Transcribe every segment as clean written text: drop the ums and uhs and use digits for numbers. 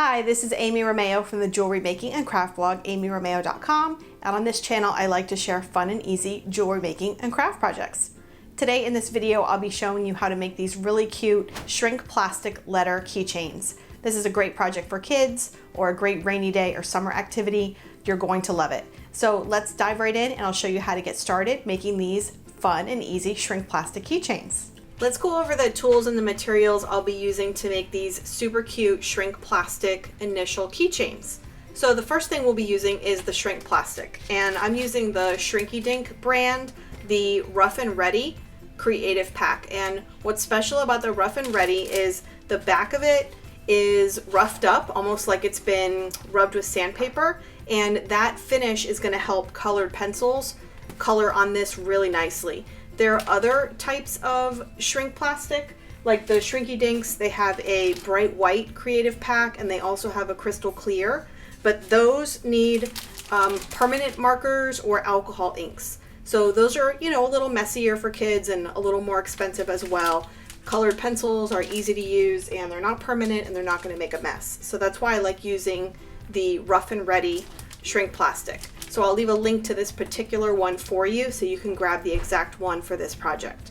Hi, this is Amy Romeo from the jewelry making and craft blog, amyromeo.com, and on this channel I like to share fun and easy jewelry making and craft projects. Today in this video I'll be showing you how to make these really cute shrink plastic letter keychains. This is a great project for kids or a great rainy day or summer activity. You're going to love it. So let's dive right in and I'll show you how to get started making these fun and easy shrink plastic keychains. Let's go over the tools and the materials I'll be using to make these super cute shrink plastic initial keychains. So the first thing we'll be using is the shrink plastic, and I'm using the Shrinky Dink brand, the Rough and Ready Creative Pack. And what's special about the Rough and Ready is the back of it is roughed up, almost like it's been rubbed with sandpaper, and that finish is going to help colored pencils color on this really nicely. There are other types of shrink plastic, like the Shrinky Dinks. They have a bright white creative pack and they also have a crystal clear, but those need permanent markers or alcohol inks. So those are, a little messier for kids and a little more expensive as well. Colored pencils are easy to use and they're not permanent and they're not going to make a mess. So that's why I like using the Rough and Ready shrink plastic. So I'll leave a link to this particular one for you so you can grab the exact one for this project.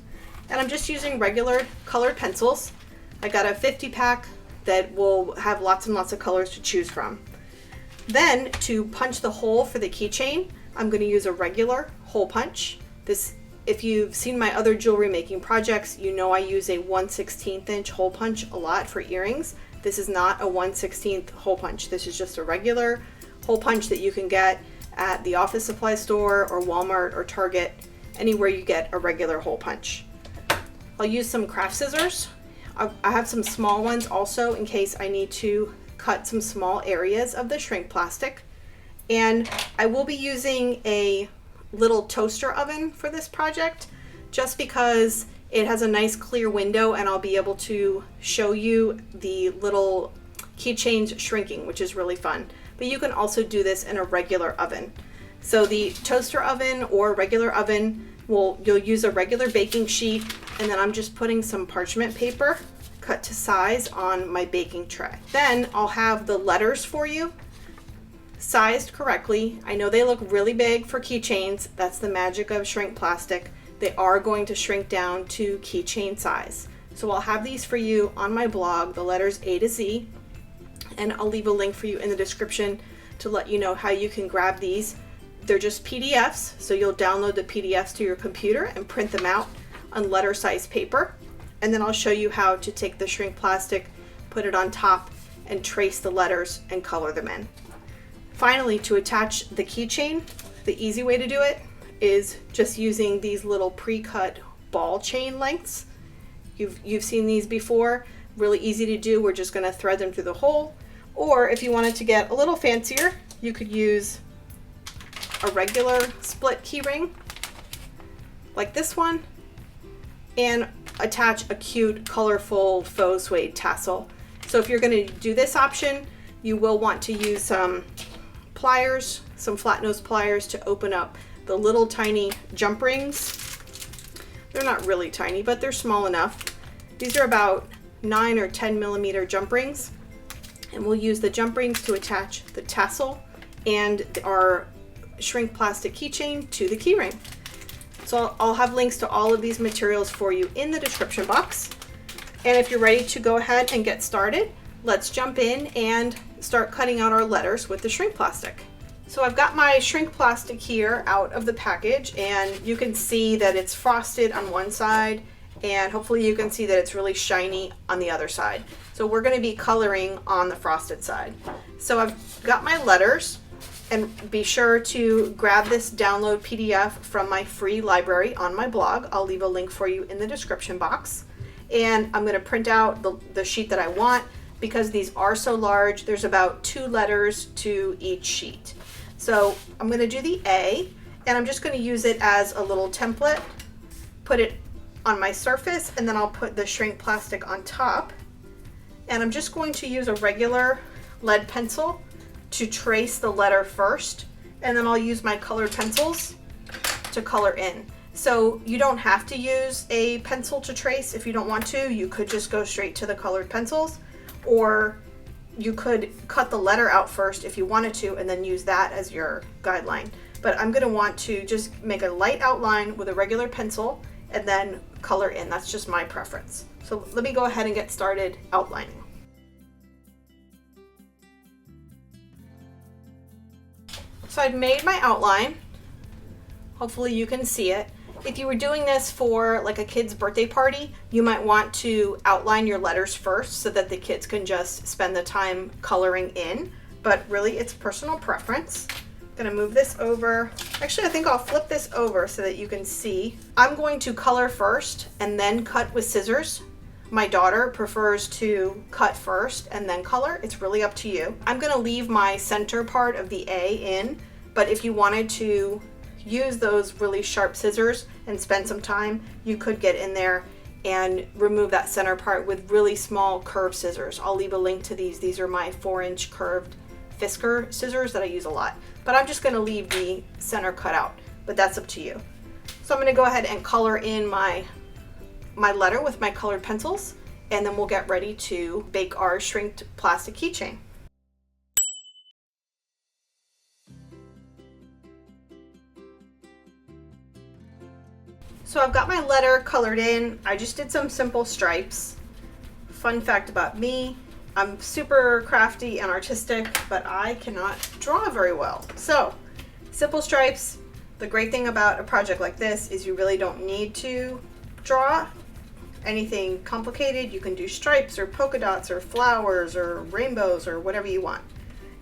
And I'm just using regular colored pencils. I got a 50 pack that will have lots and lots of colors to choose from. Then to punch the hole for the keychain, I'm going to use a regular hole punch. This, if you've seen my other jewelry making projects, you know I use a 1/16 inch hole punch a lot for earrings. This is not a 1/16 hole punch. This is just a regular hole punch that you can get at the office supply store or Walmart or Target, anywhere you get a regular hole punch. I'll use some craft scissors. I have some small ones also in case I need to cut some small areas of the shrink plastic. And I will be using a little toaster oven for this project just because it has a nice clear window and I'll be able to show you the little keychains shrinking, which is really fun. But you can also do this in a regular oven. So the toaster oven or regular oven, you'll use a regular baking sheet, and then I'm just putting some parchment paper cut to size on my baking tray. Then I'll have the letters for you sized correctly. I know they look really big for keychains. That's the magic of shrink plastic. They are going to shrink down to keychain size. So I'll have these for you on my blog, the letters A to Z. And I'll leave a link for you in the description to let you know how you can grab these. They're just PDFs, so you'll download the PDFs to your computer and print them out on letter size paper. And then I'll show you how to take the shrink plastic, put it on top, and trace the letters and color them in. Finally, to attach the keychain, the easy way to do it is just using these little pre-cut ball chain lengths. You've seen these before. Really easy to do. We're just going to thread them through the hole. Or if you wanted to get a little fancier, you could use a regular split key ring like this one and attach a cute colorful faux suede tassel. So if you're going to do this option, you will want to use some pliers, some flat nose pliers to open up the little tiny jump rings. They're not really tiny, but they're small enough. These are about 9 or 10 millimeter jump rings, and we'll use the jump rings to attach the tassel and our shrink plastic keychain to the key ring. So I'll have links to all of these materials for you in the description box. And if you're ready to go ahead and get started, let's jump in and start cutting out our letters with the shrink plastic. So I've got my shrink plastic here out of the package, and you can see that it's frosted on one side, and hopefully you can see that it's really shiny on the other side. So we're going to be coloring on the frosted side. So I've got my letters, and be sure to grab this download PDF from my free library on my blog. I'll leave a link for you in the description box. And I'm going to print out the sheet that I want because these are so large. There's about 2 letters to each sheet. So I'm going to do the A, and I'm just going to use it as a little template, put it on my surface, and then I'll put the shrink plastic on top. And I'm just going to use a regular lead pencil to trace the letter first, and then I'll use my colored pencils to color in. So you don't have to use a pencil to trace if you don't want to. You could just go straight to the colored pencils, or you could cut the letter out first if you wanted to and then use that as your guideline. But I'm gonna want to just make a light outline with a regular pencil and then color in. That's just my preference. So let me go ahead and get started outlining. So I've made my outline. Hopefully you can see it. If you were doing this for like a kid's birthday party, you might want to outline your letters first so that the kids can just spend the time coloring in, but really it's personal preference. I'm gonna move this over. Actually, I think I'll flip this over so that you can see. I'm going to color first and then cut with scissors. My daughter prefers to cut first and then color. It's really up to you. I'm gonna leave my center part of the A in, but if you wanted to use those really sharp scissors and spend some time, you could get in there and remove that center part with really small curved scissors. I'll leave a link to these. These are my 4-inch curved Fisker scissors that I use a lot, but I'm just gonna leave the center cut out, but that's up to you. So I'm gonna go ahead and color in my letter with my colored pencils, and then we'll get ready to bake our shrinked plastic keychain. So I've got my letter colored in. I just did some simple stripes. Fun fact about me, I'm super crafty and artistic, but I cannot draw very well. So simple stripes. The great thing about a project like this is you really don't need to draw anything complicated. You can do stripes or polka dots or flowers or rainbows or whatever you want.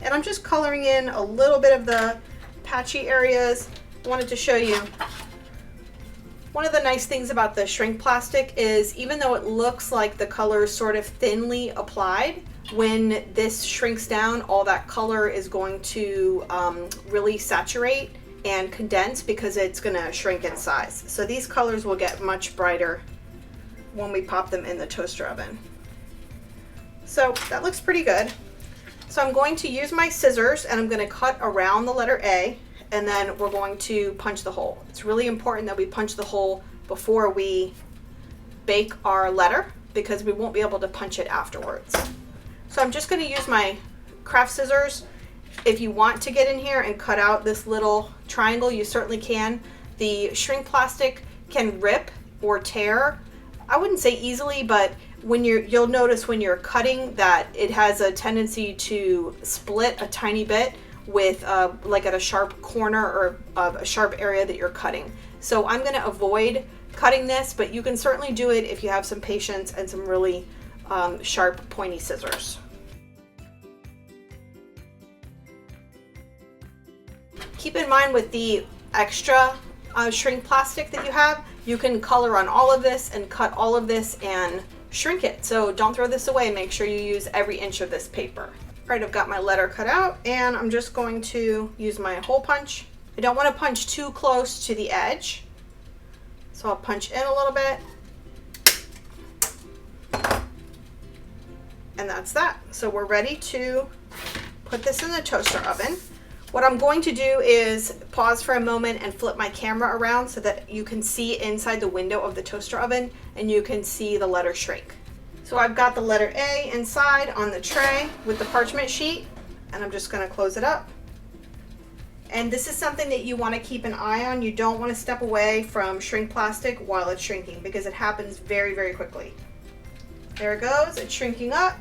And I'm just coloring in a little bit of the patchy areas. I wanted to show you. One of the nice things about the shrink plastic is even though it looks like the color is sort of thinly applied, when this shrinks down, all that color is going to really saturate and condense because it's going to shrink in size. So these colors will get much brighter when we pop them in the toaster oven. So that looks pretty good. So I'm going to use my scissors and I'm going to cut around the letter A, and then we're going to punch the hole. It's really important that we punch the hole before we bake our letter because we won't be able to punch it afterwards. So I'm just going to use my craft scissors. If you want to get in here and cut out this little triangle, you certainly can. The shrink plastic can rip or tear. I wouldn't say easily, but when you'll notice when you're cutting that it has a tendency to split a tiny bit with like at a sharp corner or a sharp area that you're cutting. So I'm going to avoid cutting this, but you can certainly do it if you have some patience and some really sharp pointy scissors. Keep in mind with the extra shrink plastic that you have, you can color on all of this and cut all of this and shrink it. So don't throw this away. Make sure you use every inch of this paper. All right, I've got my letter cut out and I'm just going to use my hole punch. I don't want to punch too close to the edge, so I'll punch in a little bit. And that's that. So we're ready to put this in the toaster oven. What I'm going to do is pause for a moment and flip my camera around so that you can see inside the window of the toaster oven and you can see the letter shrink. So I've got the letter A inside on the tray with the parchment sheet, and I'm just going to close it up. And this is something that you want to keep an eye on. You don't want to step away from shrink plastic while it's shrinking because it happens very, very quickly. There it goes, it's shrinking up.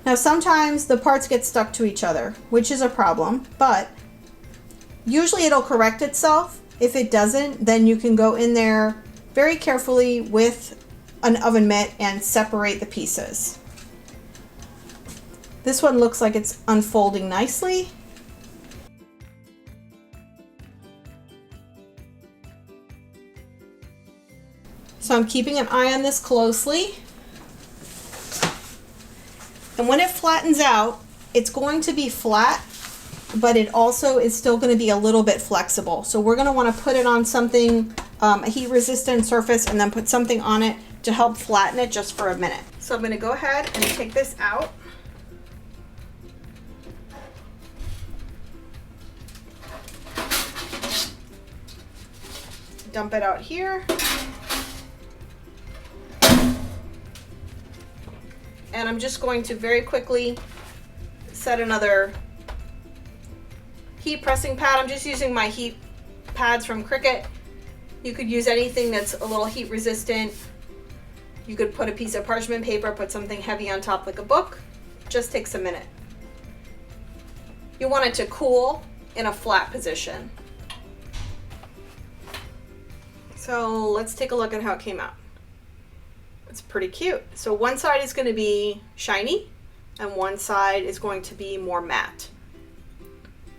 Now sometimes the parts get stuck to each other, which is a problem, but usually it'll correct itself. If it doesn't, then you can go in there very carefully with an oven mitt and separate the pieces. This one looks like it's unfolding nicely. So I'm keeping an eye on this closely. And when it flattens out, it's going to be flat, but it also is still going to be a little bit flexible. So we're going to want to put it on something, a heat resistant surface, and then put something on it to help flatten it just for a minute. So I'm going to go ahead and take this out. Dump it out here. And I'm just going to very quickly set another heat pressing pad. I'm just using my heat pads from Cricut. You could use anything that's a little heat resistant. You could put a piece of parchment paper, put something heavy on top like a book. Just takes a minute. You want it to cool in a flat position. So let's take a look at how it came out. It's pretty cute. So one side is going to be shiny and one side is going to be more matte.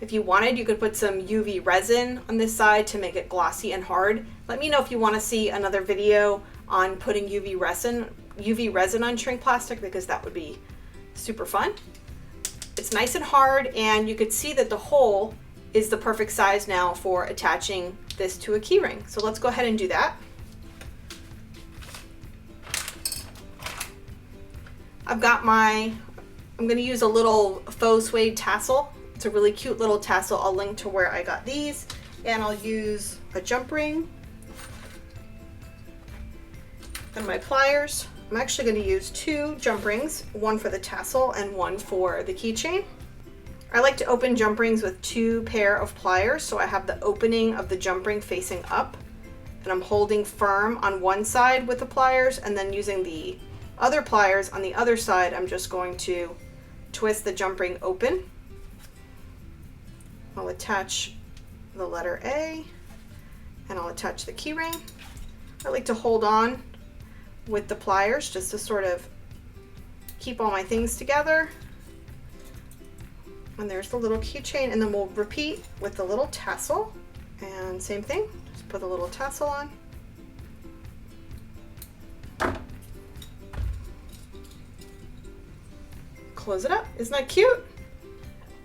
If you wanted, you could put some UV resin on this side to make it glossy and hard. Let me know if you want to see another video on putting UV resin on shrink plastic, because that would be super fun. It's nice and hard, and you could see that the hole is the perfect size now for attaching this to a key ring. So let's go ahead and do that. I'm going to use a little faux suede tassel. It's a really cute little tassel. I'll link to where I got these, and I'll use a jump ring and my pliers. I'm actually going to use 2 jump rings, one for the tassel and one for the keychain. I like to open jump rings with 2 pair of pliers, so I have the opening of the jump ring facing up, and I'm holding firm on one side with the pliers, and then using the other pliers on the other side, I'm just going to twist the jump ring open. I'll attach the letter A, and I'll attach the key ring. I like to hold on with the pliers just to sort of keep all my things together. And there's the little keychain, and then we'll repeat with the little tassel, and same thing, just put a little tassel on. Close it up. Isn't that cute?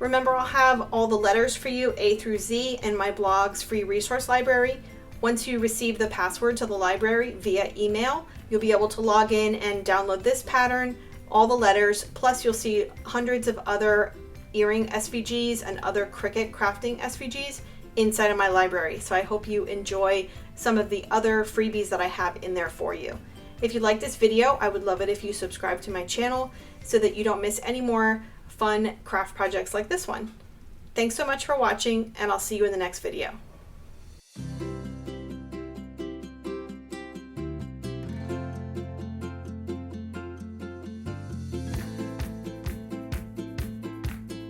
Remember, I'll have all the letters for you, A through Z, in my blog's free resource library. Once you receive the password to the library via email, you'll be able to log in and download this pattern, all the letters, plus you'll see hundreds of other earring SVGs and other Cricut crafting SVGs inside of my library. So I hope you enjoy some of the other freebies that I have in there for you. If you like this video, I would love it if you subscribe to my channel so that you don't miss any more fun craft projects like this one. Thanks so much for watching, and I'll see you in the next video.